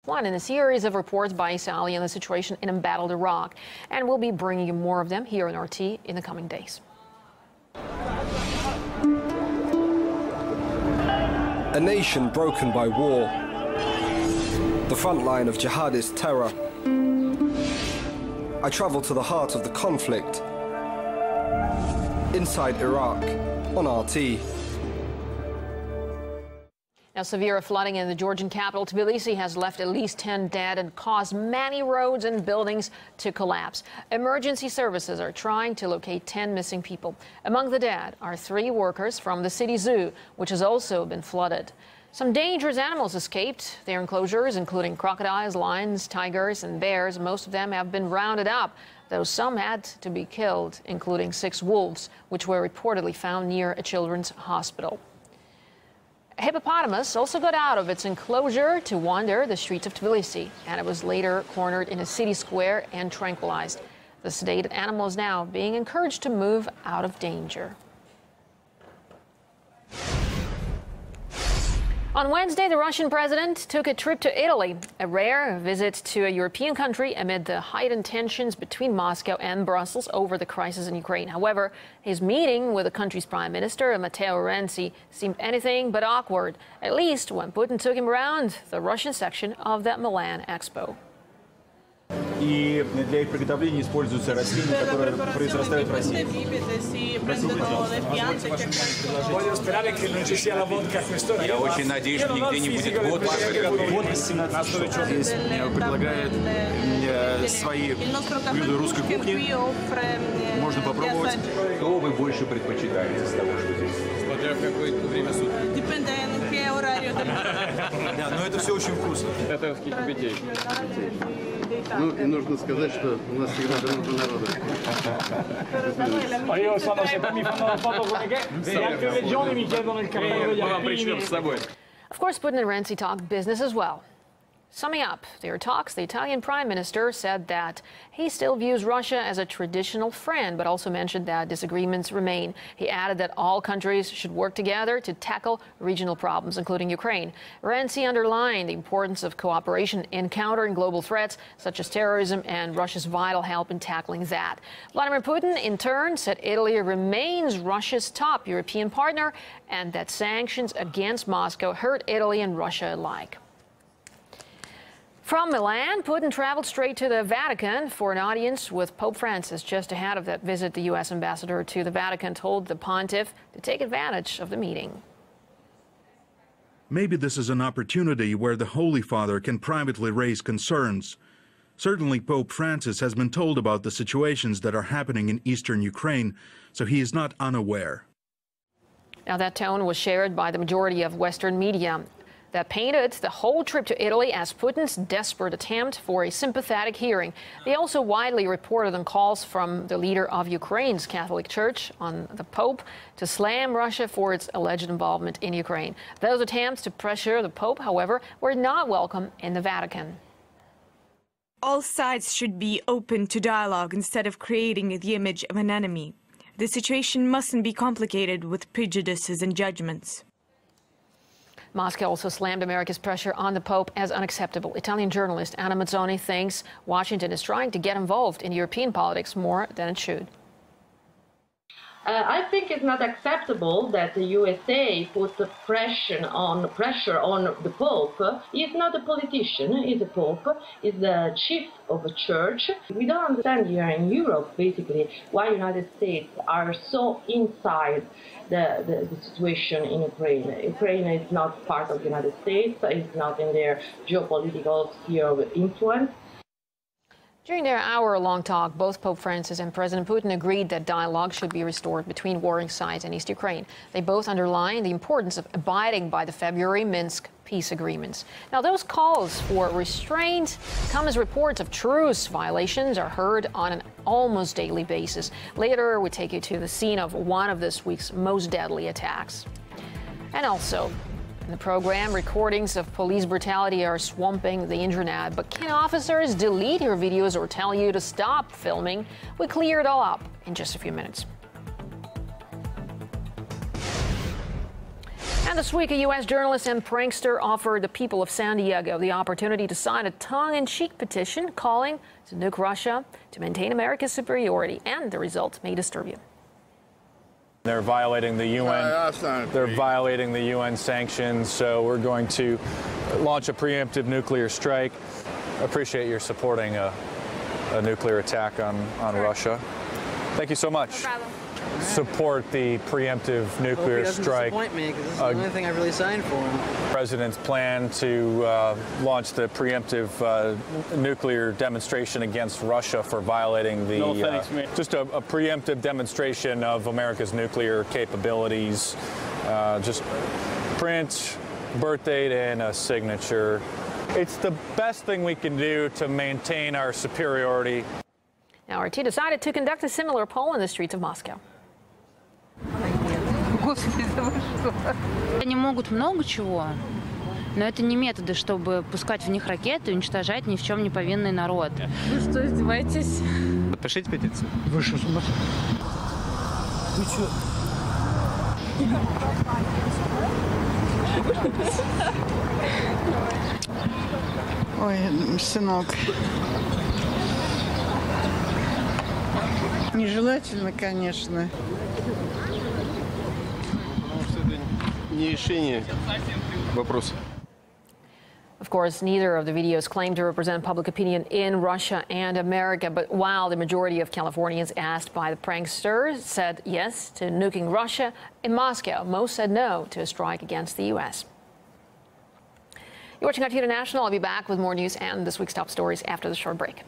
one in a series of reports by Sally on the situation in embattled Iraq. And we'll be bringing you more of them here on RT in the coming days. A nation broken by war. The front line of jihadist terror. I travel to the heart of the conflict. Inside Iraq, on RT. Now, severe flooding in the Georgian capital, Tbilisi, has left at least 10 dead and caused many roads and buildings to collapse. Emergency services are trying to locate 10 missing people. Among the dead are 3 workers from the city zoo, which has also been flooded. Some dangerous animals escaped their enclosures, including crocodiles, lions, tigers, and bears. Most of them have been rounded up, though some had to be killed, including 6 wolves, which were reportedly found near a children's hospital. A hippopotamus also got out of its enclosure to wander the streets of Tbilisi, and it was later cornered in a city square and tranquilized. The sedated animal is now being encouraged to move out of danger. On Wednesday, the Russian president took a trip to Italy, a rare visit to a European country amid the heightened tensions between Moscow and Brussels over the crisis in Ukraine. However, his meeting with the country's prime minister, Matteo Renzi, seemed anything but awkward, at least when Putin took him around the Russian section of the Milan Expo. И для их приготовления используются растения, которые произрастают в России. Я очень надеюсь, что нигде не будет водки. Здесь предлагают свои блюда русской кухни. Можно попробовать. Что вы больше предпочитаете из того, что здесь? Смотря в какое время суток. Да, но это все очень вкусно. Это каких детей? Ну, и нужно сказать, что у нас всегда дружба народа. Of course, Putin and Renzi talked business as well. Summing up their talks, the Italian prime minister said that he still views Russia as a traditional friend, but also mentioned that disagreements remain. He added that all countries should work together to tackle regional problems, including Ukraine. Renzi underlined the importance of cooperation in countering global threats such as terrorism and Russia's vital help in tackling that. Vladimir Putin, in turn, said Italy remains Russia's top European partner and that sanctions against Moscow hurt Italy and Russia alike. From Milan, Putin traveled straight to the Vatican for an audience with Pope Francis. Just ahead of that visit, the U.S. ambassador to the Vatican told the pontiff to take advantage of the meeting. Maybe this is an opportunity where the Holy Father can privately raise concerns. Certainly, Pope Francis has been told about the situations that are happening in eastern Ukraine, so he is not unaware. Now, that tone was shared by the majority of Western media that painted the whole trip to Italy as Putin's desperate attempt for a sympathetic hearing. They also widely reported on calls from the leader of Ukraine's Catholic Church on the Pope to slam Russia for its alleged involvement in Ukraine. Those attempts to pressure the Pope, however, were not welcome in the Vatican. All sides should be open to dialogue instead of creating the image of an enemy. The situation mustn't be complicated with prejudices and judgments. Moscow also slammed America's pressure on the Pope as unacceptable. Italian journalist Anna Mazzoni thinks Washington is trying to get involved in European politics more than it should. I think it's not acceptable that the USA puts the pressure on the Pope. He's not a politician, he's a Pope, he's the chief of a church. We don't understand here in Europe, basically, why United States are so inside the situation in Ukraine. Ukraine is not part of the United States, it's not in their geopolitical sphere of influence. During their hour-long talk, both Pope Francis and President Putin agreed that dialogue should be restored between warring sides in East Ukraine. They both underlined the importance of abiding by the February Minsk peace agreements. Now, those calls for restraint come as reports of truce violations are heard on an almost daily basis. Later, we take you to the scene of one of this week's most deadly attacks. And also, in the program, recordings of police brutality are swamping the internet. But can officers delete your videos or tell you to stop filming? We clear it all up in just a few minutes. And this week, a U.S. journalist and prankster offered the people of San Diego the opportunity to sign a tongue-in-cheek petition calling to nuke Russia to maintain America's superiority, and the results may disturb you. They're violating the UN. They're violating the UN sanctions, so we're going to launch a preemptive nuclear strike. I appreciate your supporting a nuclear attack on Russia. Thank you so much. No problem. Support the preemptive nuclear strike. Disappoint me, because this is the only thing I really signed for. President's plan to launch the preemptive nuclear demonstration against Russia for violating the just a preemptive demonstration of America's nuclear capabilities. Just print, birth date, and a signature. It's the best thing we can do to maintain our superiority. Now, RT decided to conduct a similar poll in the streets of Moscow. Они могут много чего, но это не методы, чтобы пускать в них ракеты и уничтожать ни в чем не повинный народ. Вы что, издеваетесь? Подпишите петицию. Вы что, с ума? Вы что? Ой, сынок. Нежелательно, конечно. Потому что это не решение вопроса. Of course, neither of the videos claim to represent public opinion in Russia and America. But while the majority of Californians asked by the pranksters said yes to nuking Russia, in Moscow, most said no to a strike against the U.S. You're watching RT International. I'll be back with more news and this week's top stories after the short break.